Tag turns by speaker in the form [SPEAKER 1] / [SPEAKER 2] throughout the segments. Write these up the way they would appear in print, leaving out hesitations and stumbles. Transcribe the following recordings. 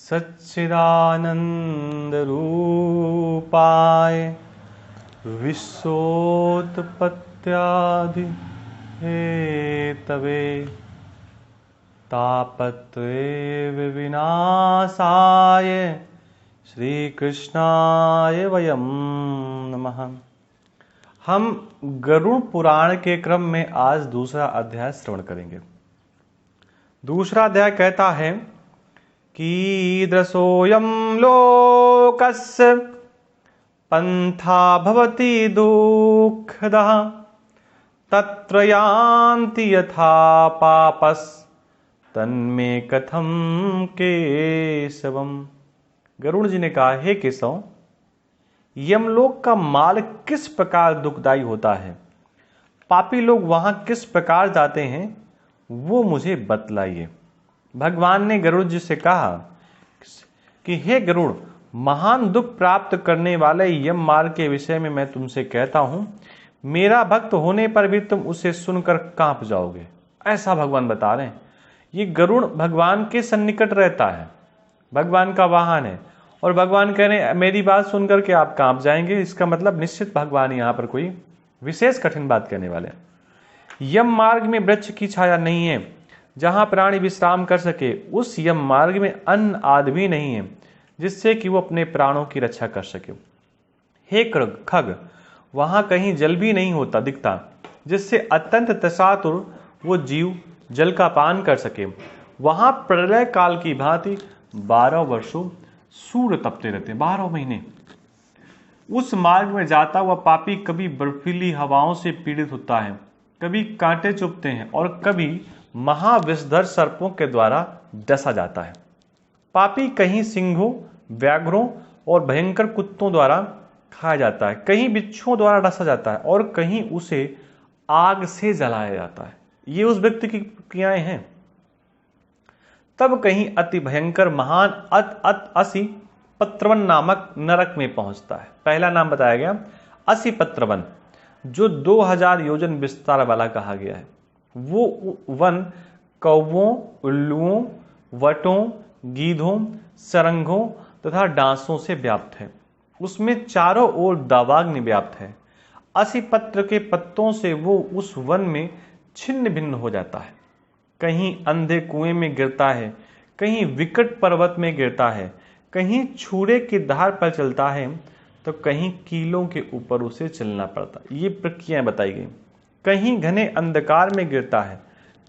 [SPEAKER 1] सच्चिदानंद रूपाय विश्वोत्पत्त्यादि Hathaway तापत्रय विनाशाय श्री कृष्णाय वयं नमः। हम गरुड़ पुराण के क्रम में आज दूसरा अध्याय श्रवण करेंगे। दूसरा अध्याय कहता है कीदृशोऽयं लोकस्य पंथा भवति दुःखदः तत्र यान्ति यथा पापस् तन्मे कथम केशवम। गरुड़ जी ने कहा, हे केशव, यमलोक का मार्ग किस प्रकार दुखदाई होता है, पापी लोग वहां किस प्रकार जाते हैं, वो मुझे बतलाइए। भगवान ने गरुड़ जी से कहा कि हे गरुड़, महान दुख प्राप्त करने वाले यम मार्ग के विषय में मैं तुमसे कहता हूं, मेरा भक्त होने पर भी तुम उसे सुनकर कांप जाओगे, ऐसा भगवान बता रहे हैं। ये गरुड़ भगवान के सन्निकट रहता है, भगवान का वाहन है, और भगवान कह रहे हैं मेरी बात सुनकर के आप कांप जाएंगे। इसका मतलब निश्चित भगवान यहां पर कोई विशेष कठिन बात कहने वाले हैं। यम मार्ग में वृक्ष की छाया नहीं है जहां प्राणी विश्राम कर सके, उस यम मार्ग में अन्न आदि भी नहीं है जिससे कि वो अपने प्राणों की रक्षा कर सके। हे खग, वहां कहीं जल भी नहीं होता दिखता जिससे अत्यंत तसातुर वो जीव जल का पान कर सके। वहां प्रलय काल की भांति 12 वर्षों सूर्य तपते रहते, 12 महीने। उस मार्ग में जाता हुआ पापी कभी बर्फीली हवाओं से पीड़ित होता है, कभी कांटे चुभते हैं और कभी महाविषधर सर्पों के द्वारा डसा जाता है। पापी कहीं सिंहों, व्याघ्रों और भयंकर कुत्तों द्वारा खाया जाता है, कहीं बिच्छुओं द्वारा डसा जाता है और कहीं उसे आग से जलाया जाता है। ये उस व्यक्ति की क्रियाएं हैं। तब कहीं अति भयंकर महान असी पत्रवन नामक नरक में पहुंचता है। पहला नाम बताया गया असी पत्रवन, जो 2000 योजन विस्तार वाला कहा गया है। वो वन कौवों, उल्लुओं, वटों, गीधों, सरंगों तथा डांसों से व्याप्त है। उसमें चारों ओर दावाग्नि व्याप्त है। असी पत्र के पत्तों से वो उस वन में छिन्न भिन्न हो जाता है। कहीं अंधे कुएं में गिरता है, कहीं विकट पर्वत में गिरता है, कहीं छुरे की धार पर चलता है तो कहीं कीलों के ऊपर उसे चलना पड़ता है। ये प्रक्रियाएं बताई गई। कहीं घने अंधकार में गिरता है,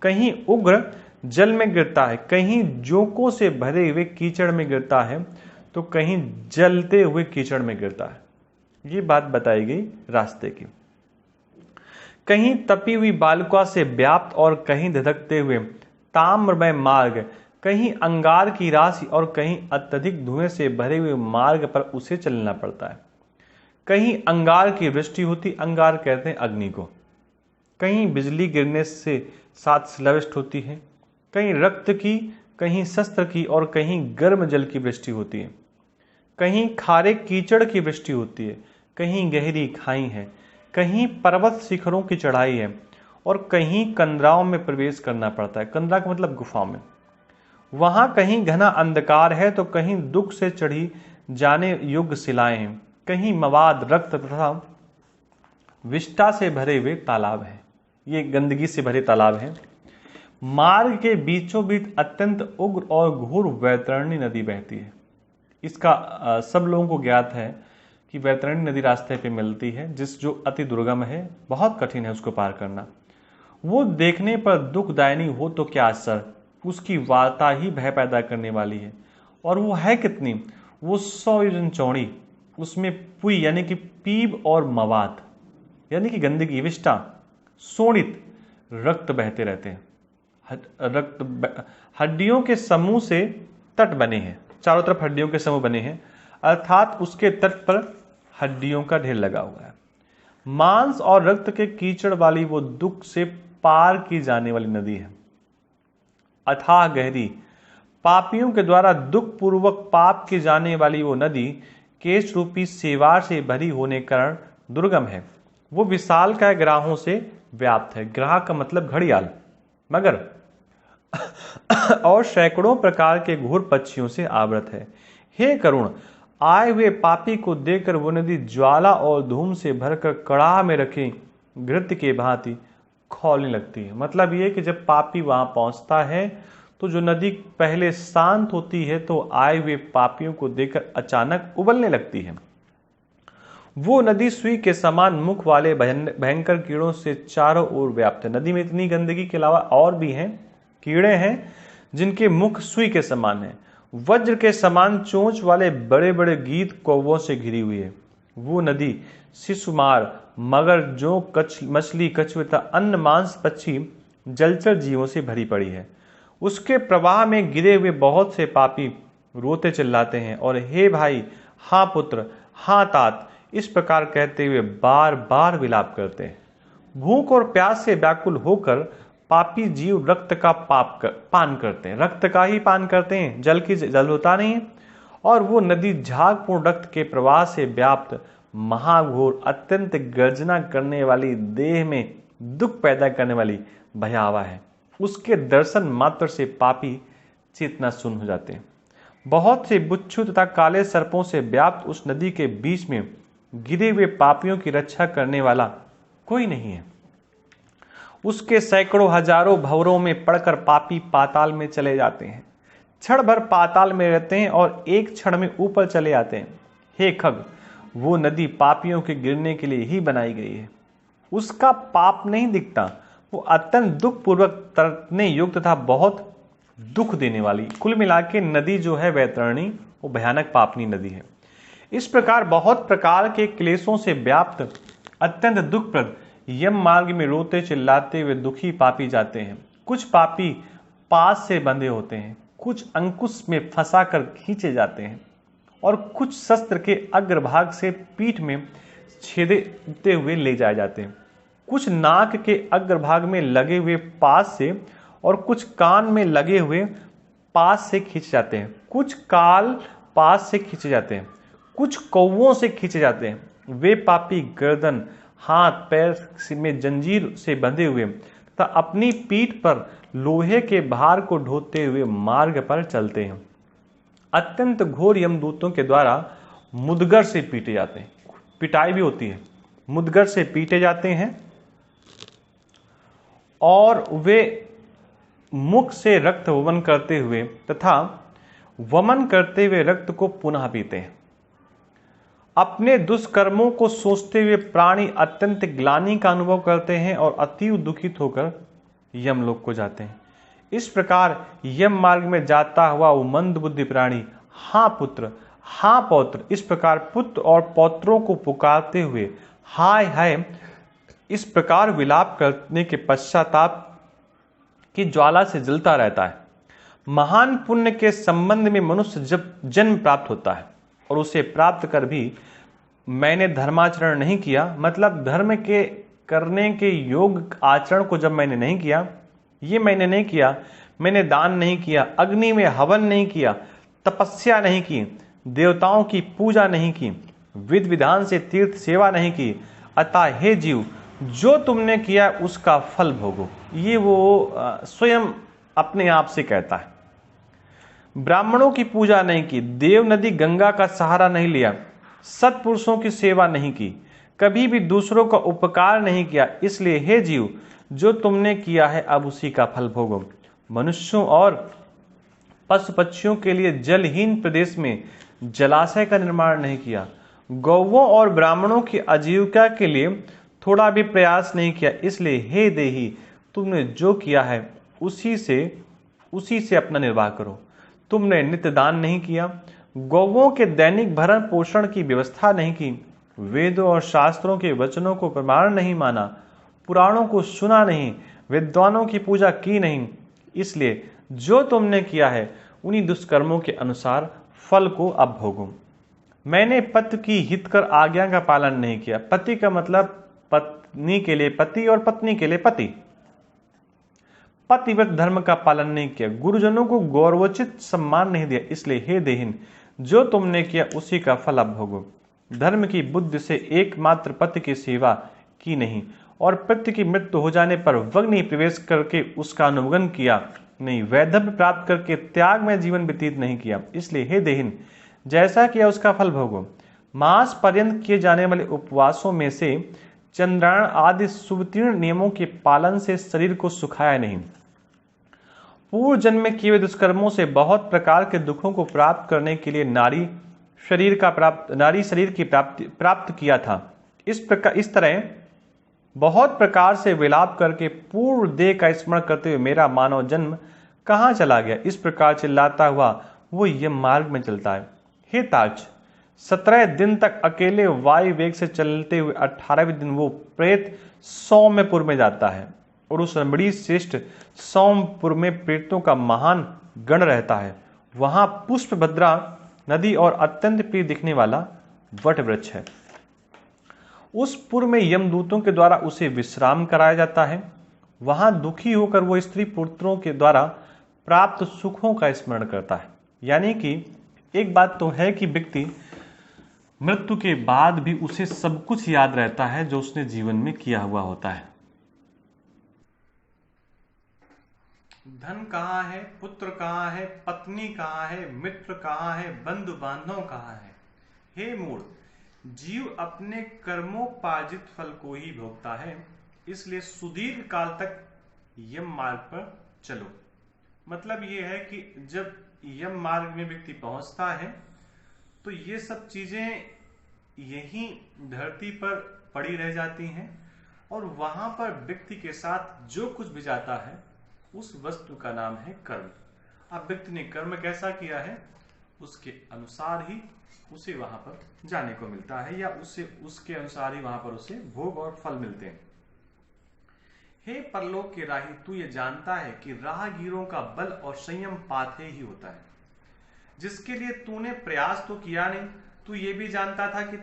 [SPEAKER 1] कहीं उग्र जल में गिरता है, कहीं जोंकों से भरे हुए कीचड़ में गिरता है तो कहीं जलते हुए कीचड़ में गिरता है। ये बात बताई गई रास्ते की। कहीं तपी हुई बालुका से व्याप्त और कहीं धधकते हुए ताम्रमय मार्ग, कहीं अंगार की राशि और कहीं अत्यधिक धुएं से भरे हुए मार्ग पर उसे चलना पड़ता है। कहीं अंगार की वृष्टि होती, अंगार कहते हैं अग्नि को, कहीं बिजली गिरने से साथ स्लविष्ट होती है, कहीं रक्त की, कहीं शस्त्र की और कहीं गर्म जल की वृष्टि होती है। कहीं खारे कीचड़ की वृष्टि होती है, कहीं गहरी खाई है, कहीं पर्वत शिखरों की चढ़ाई है और कहीं कंदराओं में प्रवेश करना पड़ता है। कंदरा का मतलब गुफा में। वहां कहीं घना अंधकार है तो कहीं दुख से चढ़ी जाने योग्य शिलाएं हैं, कहीं मवाद, रक्त तथा विष्ठा से भरे हुए तालाब हैं। ये गंदगी से भरे तालाब हैं। मार्ग के बीचों बीच अत्यंत उग्र और घोर वैतरणी नदी बहती है। इसका सब लोगों को ज्ञात है कि वैतरणी नदी रास्ते पे मिलती है, जो अति दुर्गम है, बहुत कठिन है उसको पार करना। वो देखने पर दुखदायिनी हो तो क्या असर, उसकी वार्ता ही भय पैदा करने वाली है। और वो है कितनी, वो 100 योजन चौड़ी। उसमें पुई यानी कि पीप और मवाद यानी कि गंदगी, विष्ठा, शोणित, रक्त बहते रहते हैं। हड्डियों के समूह से तट बने हैं, चारों तरफ हड्डियों के समूह बने हैं, अर्थात उसके तट पर हड्डियों का ढेर लगा हुआ है। मांस और रक्त के कीचड़ वाली वो दुख से पार की जाने वाली नदी है। अथाह गहरी, पापियों के द्वारा दुख पूर्वक पाप की जाने वाली वो नदी केश रूपी सेवार से भरी होने कारण दुर्गम है। वो विशाल का ग्राहों से व्याप्त है। ग्राह का मतलब घड़ियाल, मगर और सैकड़ों प्रकार के घोर पक्षियों से आवृत है। हे करुण, आए हुए पापी को देखकर वो नदी ज्वाला और धूम से भरकर कड़ाह में रखे घृत के भांति खौलने लगती है। मतलब ये कि जब पापी वहां पहुंचता है तो जो नदी पहले शांत होती है तो आए हुए पापियों को देखकर अचानक उबलने लगती है। वो नदी सुई के समान मुख वाले भयंकर कीड़ों से चारों ओर व्याप्त है। नदी में इतनी गंदगी के अलावा और भी हैं, कीड़े हैं जिनके मुख सुई के समान है। वज्र के समान चोंच वाले बड़े बड़े गीत कौवों से घिरी हुई है। वो नदी शिशुमार, मगर, जोंक, मछली, कछुए तथा अन्य मांस पक्षी जलचर जीवों से भरी पड़ी है। उसके प्रवाह में गिरे हुए बहुत से पापी रोते चिल्लाते हैं और हे भाई, हाँ पुत्र, हाँ तात, इस प्रकार कहते हुए बार बार विलाप करते हैं। भूख और प्यास से व्याकुल होकर पापी जीव रक्त का पान करते हैं, रक्त का ही पान करते हैं, जल होता नहीं है। और वो नदी झागपूर्ण रक्त के प्रवाह से व्याप्त महाघोर, अत्यंत गर्जना करने वाली, देह में दुख पैदा करने वाली भयावह है। उसके दर्शन मात्र से पापी चेतना शून्य हो जाते हैं। बहुत से बिच्छू तथा काले सर्पों से व्याप्त उस नदी के बीच में गिरे हुए पापियों की रक्षा करने वाला कोई नहीं है। उसके सैकड़ों हजारों भंवरों में पड़कर पापी पाताल में चले जाते हैं, क्षण भर पाताल में रहते हैं और एक क्षण में ऊपर चले आते हैं। हे खग, वो नदी पापियों के गिरने के लिए ही बनाई गई है। उसका पाप नहीं दिखता, वो अत्यंत दुख पूर्वक तड़पने युक्त तथा बहुत दुख देने वाली, कुल मिला के नदी जो है वैतरणी, वो भयानक पापनी नदी है। इस प्रकार बहुत प्रकार के क्लेशों से व्याप्त अत्यंत दुखप्रद यम मार्ग में रोते चिल्लाते हुए दुखी पापी जाते हैं। कुछ पापी पास से बंधे होते हैं, कुछ अंकुश में फंसा कर खींचे जाते हैं और कुछ शस्त्र के अग्रभाग से पीठ में छेदते हुए ले जाए जाते हैं। कुछ नाक के अग्रभाग में लगे हुए पास से और कुछ कान में लगे हुए पास से खींचे जाते हैं। कुछ काल पास से खींचे जाते हैं, कुछ कौवों से खींचे जाते हैं। वे पापी गर्दन, हाथ, पैर में जंजीर से बंधे हुए तथा अपनी पीठ पर लोहे के भार को ढोते हुए मार्ग पर चलते हैं। अत्यंत घोर यमदूतों के द्वारा मुदगर से पीटे जाते हैं, पिटाई भी होती है, मुदगर से पीटे जाते हैं और वे मुख से रक्त वमन करते हुए तथा वमन करते हुए रक्त को पुनः पीते हैं। अपने दुष्कर्मों को सोचते हुए प्राणी अत्यंत ग्लानि का अनुभव करते हैं और अतीव दुखित होकर यमलोक को जाते हैं। इस प्रकार यम मार्ग में जाता हुआ वो मंद बुद्धि प्राणी हाँ पुत्र, हाँ पौत्र, इस प्रकार पुत्र और पौत्रों को पुकारते हुए हाय हाय इस प्रकार विलाप करने के पश्चाताप की ज्वाला से जलता रहता है। महान पुण्य के संबंध में मनुष्य जब जन्म प्राप्त होता है और उसे प्राप्त कर भी मैंने धर्माचरण नहीं किया, मतलब धर्म के करने के योग आचरण को जब मैंने नहीं किया, ये मैंने नहीं किया, मैंने दान नहीं किया, अग्नि में हवन नहीं किया, तपस्या नहीं की, देवताओं की पूजा नहीं की, विध विधान से तीर्थ सेवा नहीं की, अतः हे जीव जो तुमने किया उसका फल भोगो। ये वो स्वयं अपने आप से कहता है। ब्राह्मणों की पूजा नहीं की, देव नदी गंगा का सहारा नहीं लिया, सत्पुरुषों की सेवा नहीं की, कभी भी दूसरों का उपकार नहीं किया, इसलिए हे जीव जो तुमने किया है अब उसी का फल भोगो। मनुष्यों और पशु पक्षियों के लिए जलहीन प्रदेश में जलाशय का निर्माण नहीं किया, गौवों और ब्राह्मणों की आजीविका के लिए थोड़ा भी प्रयास नहीं किया, इसलिए हे देही तुमने जो किया है उसी से अपना निर्वाह करो। तुमने नित्य दान नहीं किया, गौवों के दैनिक भरण पोषण की व्यवस्था नहीं की, वेदों और शास्त्रों के वचनों को प्रमाण नहीं माना, पुराणों को सुना नहीं, विद्वानों की पूजा की नहीं, इसलिए जो तुमने किया है उन्हीं दुष्कर्मों के अनुसार फल को अब भोगो। मैंने पति की हितकर आज्ञा का पालन नहीं किया। पति का मतलब पत्नी के लिए पति और पत्नी के लिए पति। पतिव्रत धर्म का पालन नहीं किया, गुरुजनों को गौरवोचित सम्मान नहीं दिया, इसलिए हे देहिन जो तुमने किया उसी का फल अब भोगो। धर्म की बुद्धि से एकमात्र पति की सेवा की नहीं और पति की मृत्यु हो जाने पर अग्नि प्रवेश करके उसका अनुगमन किया, नहीं, वैधव्य प्राप्त करके त्याग में जीवन व्यतीत नहीं किया, इसलिए हे देहिन, जैसा किया उसका फल भोगो। मास पर्यंत किए जाने वाले उपवासों में से चंद्रायण आदि सुवितीर्ण नियमों के पालन से शरीर को सुखाया नहीं। पूर्व जन्म में किए हुए दुष्कर्मों से बहुत प्रकार के दुखों को प्राप्त करने के लिए नारी शरीर की प्राप्त किया था। इस तरह बहुत प्रकार से विलाप करके पूर्व देह का स्मरण करते हुए मेरा मानव जन्म कहाँ चला गया, इस प्रकार चिल्लाता हुआ वो यम मार्ग में चलता है। हे ताज, 17 दिन तक अकेले वायु वेग से चलते हुए 18वें दिन वो प्रेत सौम्यपुर में जाता है और उस रमणीय श्रेष्ठ सौम्यपुर में प्रेतों का महान गण रहता है। वहां पुष्पभद्रा नदी और अत्यंत प्रिय दिखने वाला वट वृक्ष है। उस पुर में यमदूतों के द्वारा उसे विश्राम कराया जाता है। वहां दुखी होकर वो स्त्री पुत्रों के द्वारा प्राप्त सुखों का स्मरण करता है। यानी कि एक बात तो है कि व्यक्ति मृत्यु के बाद भी उसे सब कुछ याद रहता है जो उसने जीवन में किया हुआ होता है। धन कहाँ है, पुत्र कहाँ है, पत्नी कहाँ है, मित्र कहाँ है, बंधु बांधव कहाँ है। हे मूढ़, जीव अपने कर्मोपार्जित फल को ही भोगता है, इसलिए सुदीर्घ काल तक यम मार्ग पर चलो। मतलब ये है कि जब यम मार्ग में व्यक्ति पहुंचता है तो ये सब चीजें यहीं धरती पर पड़ी रह जाती हैं और वहां पर व्यक्ति के साथ जो कुछ भी जाता है उस वस्तु का नाम है कर्म। अब व्यक्ति ने कर्म कैसा किया है उसके अनुसार ही उसे वहां पर जाने को मिलता है या उसके अनुसार ही वहां पर उसे भोग और फल मिलते हैं। हे परलोक के राही, तू ये जानता है कि राहगीरों का बल और संयम पाथे ही होता है। जिसके लिए तूने प्रयास तो किया नहीं, तू ये भी जानता था कि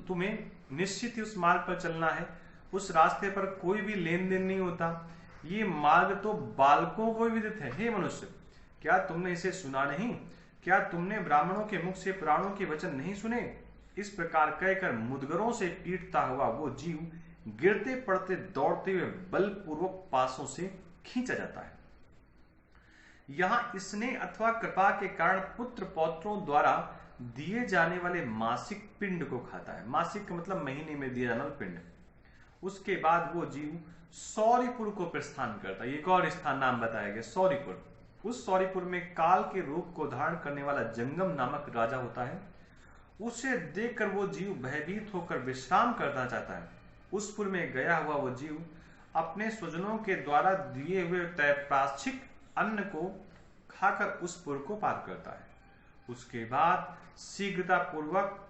[SPEAKER 1] तुम्हें निश्चित ही उस मार्ग पर चलना है। उस रास्ते पर कोई भी लेन देन नहीं होता। ये मार्ग तो बालकों को विदित है। हे मनुष्य, क्या तुमने इसे सुना नहीं? क्या तुमने ब्राह्मणों के मुख से पुराणों के वचन नहीं सुने? इस प्रकार कहकर मुदगरों से पीटता हुआ वो जीव गिरते पड़ते दौड़ते हुए बलपूर्वक पासों से खींचा जाता है। यहां स्नेह अथवा कृपा के कारण पुत्र पौत्रों द्वारा दिए जाने वाले मासिक पिंड को खाता है। मासिक का मतलब महीने में दिया जाने वाला पिंड। उसके बाद वो जीव सौरीपुर को प्रस्थान करता है। एक और स्थान नाम बताया गया, सौरीपुर। उस सौरीपुर में काल के रूप को धारण करने वाला जंगम नामक राजा होता है। उसे देखकर वो जीव भयभीत होकर विश्राम करना चाहता है। उस पुर में गया हुआ वो जीव अपने स्वजनों के द्वारा दिए हुए तैप्राश्चिक अन्न को खाकर उस पुर को पार करता है। उसके बाद शीघ्रता पूर्वक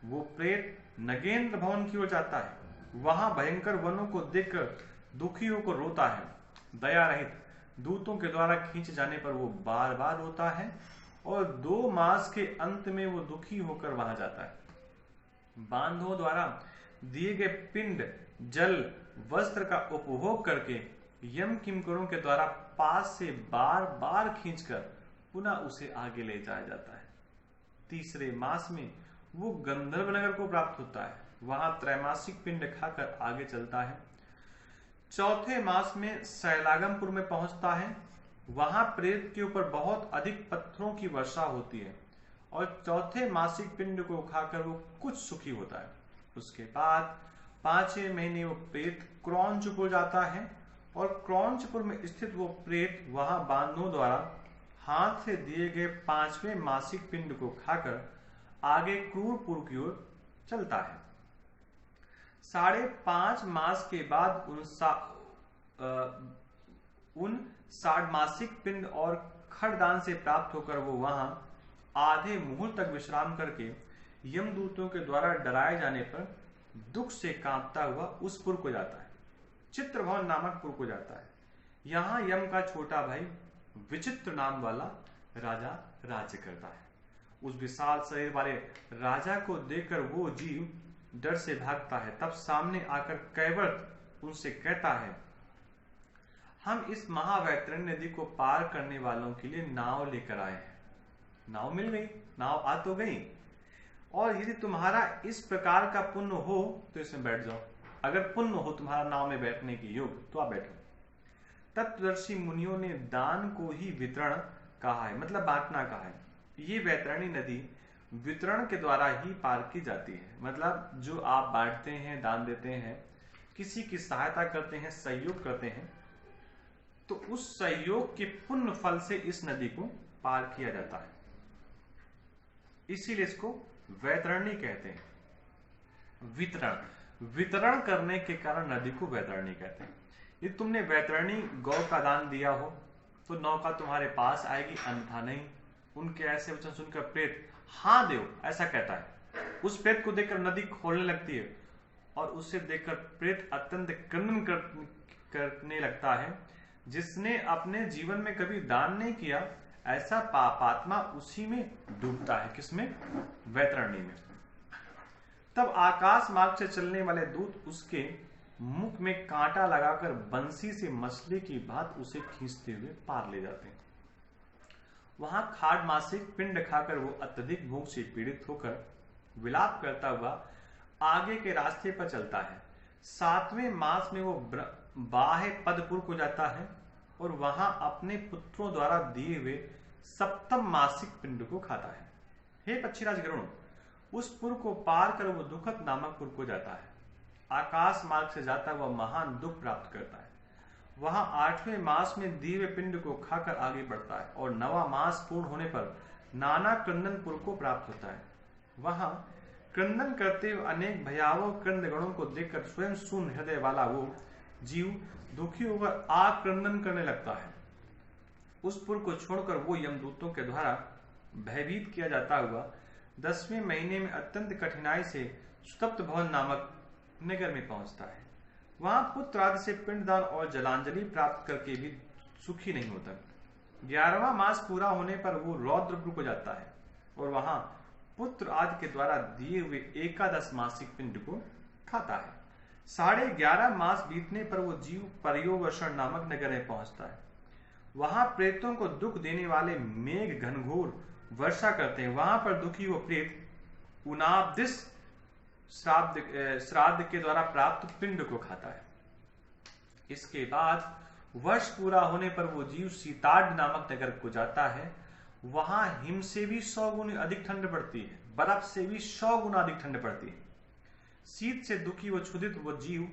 [SPEAKER 1] वो प्रेत नगेंद्र भवन की ओर जाता है। वहां भयंकर वनों को देखकर दुखी होकर रोता है। दया रहित दूतों के द्वारा खींचे जाने पर वो बार बार रोता है और 2 मास के अंत में वो दुखी होकर वहां जाता है। बांधवों द्वारा दिए गए पिंड, जल, वस्त्र का उपभोग करके यम किंकरों के द्वारा पास से बार बार खींचकर पुनः उसे आगे ले जाया जाता है। 3रे मास में वो गंधर्व नगर को प्राप्त होता है। वहां त्रैमासिक पिंड खाकर आगे चलता है। 4थे मास में शैलागमपुर में पहुंचता है। वहां प्रेत के ऊपर बहुत अधिक पत्थरों की वर्षा होती है और 4थे मासिक पिंड को खाकर वो कुछ सुखी होता है। उसके बाद 5वें महीने वो प्रेत क्रौंचपुर जाता है और क्रौंचपुर में स्थित वो प्रेत वहां बांधवों द्वारा हाथ से दिए गए 5वें मासिक पिंड को खाकर आगे क्रूरपुर की ओर चलता है। 5.5 मास के बाद उन 60 मासिक पिंड और खड़दान से प्राप्त होकर वो वहां आधे मुहूर्त तक विश्राम करके यमदूतों के द्वारा डराए जाने पर दुख से कांपता हुआ उस पुर को जाता है। चित्रभवन नामक पुर को जाता है। यहां यम का छोटा भाई विचित्र नाम वाला राजा राज्य करता है। उस विशाल शरीर वाले राजा को देखकर वो जीव डर से भागता है। तब सामने आकर कैवर्त उनसे कहता है, हम इस महावैतरणी नदी को पार करने वालों के लिए नाव लेकर आए हैं। नाव मिल गई, नाव आ तो गई, और यदि तुम्हारा इस प्रकार का पुण्य हो तो इसमें बैठ जाओ। अगर पुण्य हो तुम्हारा नाव में बैठने की योग तो आप बैठो। तत्वदर्शी मुनियों ने दान को ही वितरण कहा है, मतलब बांटना कहा है। ये वैतरणी नदी वितरण के द्वारा ही पार की जाती है, मतलब जो आप बांटते हैं, दान देते हैं, किसी की सहायता करते हैं, सहयोग करते हैं, तो उस सहयोग के पुण्य फल से इस नदी को पार किया जाता है। इसीलिए इसको वैतरणी कहते हैं। वितरण करने के कारण नदी को वैतरणी कहते हैं। यदि तुमने वैतरणी गौ का दान दिया हो तो नौका तुम्हारे पास आएगी, अन्यथा नहीं। उनके ऐसे वचन सुनकर प्रेत हाँ देव ऐसा कहता है। उस प्रेत को देखकर नदी खोलने लगती है और उसे देखकर प्रेत अत्यंत क्रंदन करने लगता है। जिसने अपने जीवन में कभी दान नहीं किया, ऐसा पापात्मा उसी में डूबता है। किसमें? वैतरणी में। तब आकाश मार्ग से चलने वाले दूत उसके मुख में कांटा लगाकर बंसी से मछली की भांति उसे खींचते हुए पार ले जाते हैं। वहां खाड मासिक पिंड खाकर वो अत्यधिक भूख से पीड़ित होकर विलाप करता हुआ आगे के रास्ते पर चलता है। 7वें मास में वो बाह्य पदपुर को जाता है और वहां अपने पुत्रों द्वारा दिए हुए 7म मासिक पिंड को खाता है। हे पक्षीराज गरुण, उस पुर को पार कर वो दुखद नामक पुर को जाता है। आकाश मार्ग से जाता हुआ महान दुख प्राप्त करता है। वहां 8वें मास में दिए हुए पिंड को खाकर आगे बढ़ता है और 9वां मास पूर्ण होने पर नाना क्रंदनपुर को प्राप्त होता है। वहां क्रंदन करते हुए अनेक भयावह क्रंदगणों को देखकर स्वयं शून्य हृदय वाला वो जीव दुखी होकर आग क्रंदन करने लगता है। उस पुर को छोड़कर वो यमदूतों के द्वारा भयभीत किया जाता हुआ 10वें महीने में अत्यंत कठिनाई से सुतप्त भवन नामक नगर में पहुंचता है। वहां पुत्र आदि से पिंडदान और जलांजलि प्राप्त करके भी सुखी नहीं होता। 11वां मास पूरा होने पर वो रौद्रपुर को जाता है और वहां पुत्र आदि के द्वारा दिए हुए 11 मासिक पिंड को खाता है। 11.5 मास बीतने पर वो जीव पर्योवसन नामक नगर में पहुंचता है। वहां प्रेतों को दुख देने वाले मेघ घनघोर वर्षा करते हैं। वहां पर दुखी वो प्रेत उनाब्दिस श्राद्ध के द्वारा प्राप्त पिंड को खाता है। इसके बाद वर्ष पूरा होने पर वो जीव सीताड नामक नगर को जाता है। वहां हिम से भी 100 गुना अधिक ठंड पड़ती है, बर्फ से भी 100 गुना अधिक ठंड पड़ती है। शीत से दुखी व क्षुधित वो जीव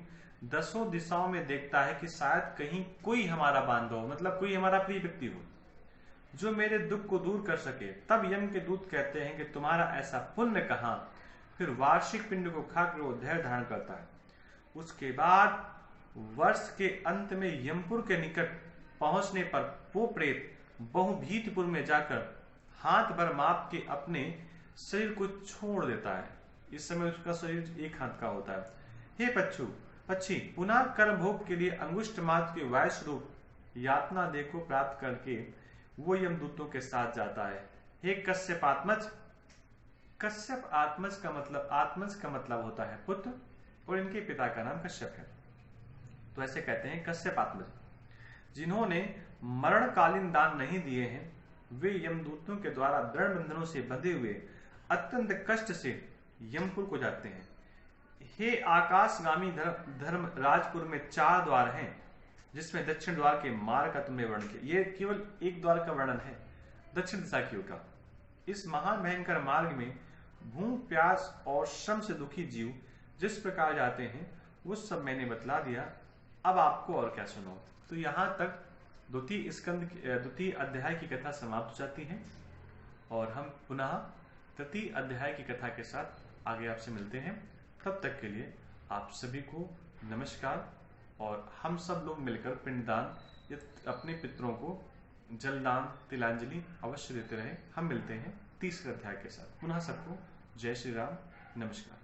[SPEAKER 1] 10 दिशाओं में देखता है कि शायद कहीं कोई हमारा बांधव, मतलब कोई हमारा प्रिय व्यक्ति हो जो मेरे दुख को दूर कर सके। तब यम के दूत कहते हैं कि तुम्हारा ऐसा पुण्य कहां। फिर वार्षिक पिंड को खाकर वो धैर्य धारण करता है। उसके बाद वर्ष के अंत में यमपुर के निकट पहुंचने पर वो प्रेत बहुभीतपुर में जाकर हाथ भर माप के अपने शरीर को छोड़ देता है। इस समय उसका शरीर एक हाथ का होता है। हे पक्षी, पुनः कर्म भोग के लिए अंगुष्ठ मात्र के वायु स्वरूप यातना देह को प्राप्त करके वो यमदूतों के साथ जाता है। हे कश्यप आत्मज, कश्यप आत्मज का मतलब होता है पुत्र और इनके पिता का नाम कश्यप है, तो ऐसे कहते हैं कश्यप आत्मज। जिन्होंने मरणकालीन दान नहीं दिए हैं वे यमदूतों के द्वारा दृढ़ बंधनों से बंधे हुए अत्यंत कष्ट से यमपुर को जाते हैं। हे आकाशगामी धर्म राजपुर में 4 द्वार हैं, जिसमें दक्षिण द्वार के मार्ग का तुमने वर्णन किया। ये केवल एक द्वार का वर्णन है, दक्षिण दिशा की ओर का। इस महान भयंकर मार्ग में भूख प्यास और श्रम से दुखी जीव जिस प्रकार जाते हैं वो सब मैंने बतला दिया। अब आपको और क्या सुनो। तो यहाँ तक द्वितीय अध्याय की कथा समाप्त हो जाती है और हम पुनः तृतीय अध्याय की कथा के साथ आगे आपसे मिलते हैं। तब तक के लिए आप सभी को नमस्कार और हम सब लोग मिलकर पिंडदान या अपने पितरों को जलदान तिलांजलि अवश्य देते रहे। हम मिलते हैं तीसरे अध्याय के साथ। पुनः सबको जय श्री राम, नमस्कार।